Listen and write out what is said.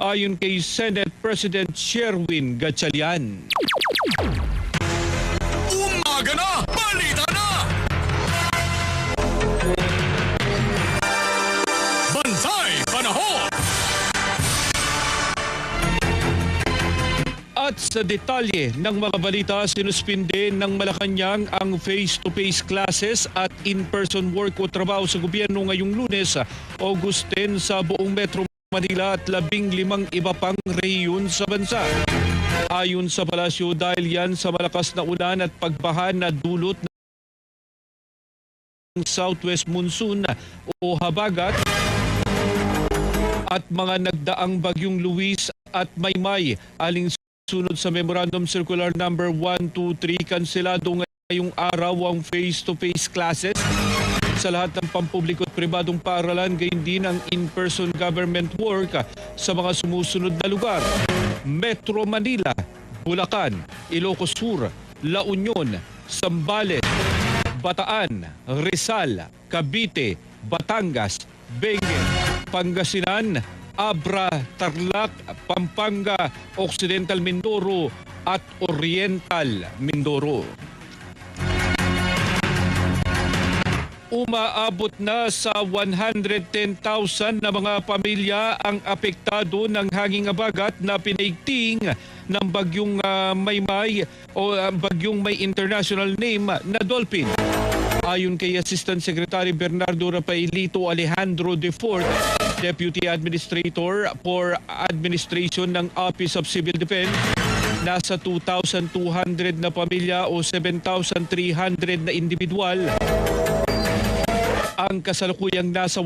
ayon kay Senate President Sherwin Gatchalian. Umaga na! Balita na! Bantay Panahon! At sa detalye ng mga balita, sinuspinde ng Malacanang ang face-to-face classes at in-person work o trabaho sa gobyerno ngayong Lunes, August 10 sa buong Metro Manila at 15 iba pang rehiyon sa bansa. Ayon sa palasyo, dahil yan sa malakas na ulan at pagbaha na dulot ng southwest monsoon o habagat at mga nagdaang bagyong Luis at Maymay, alinsunod sa Memorandum Circular Number 123, kanselado ngayong araw ang face-to-face classes sa lahat ng pampubliko at pribadong paaralan, gayon din ang in-person government work sa mga sumusunod na lugar: Metro Manila, Bulacan, Ilocos Sur, La Union, Zambales, Bataan, Rizal, Cavite, Batangas, Benguet, Pangasinan, Abra, Tarlac, Pampanga, Occidental Mindoro at Oriental Mindoro. Umaabot na sa 110,000 na mga pamilya ang apektado ng hanging habagat na pinaigting ng bagyong Maymay o bagyong may international name na Dolphin. Ayon kay Assistant Secretary Bernardo Rafaelito Alejandro IV, Deputy Administrator for Administration ng Office of Civil Defense, nasa 2,200 na pamilya o 7,300 na individual ang kasalukuyang nasa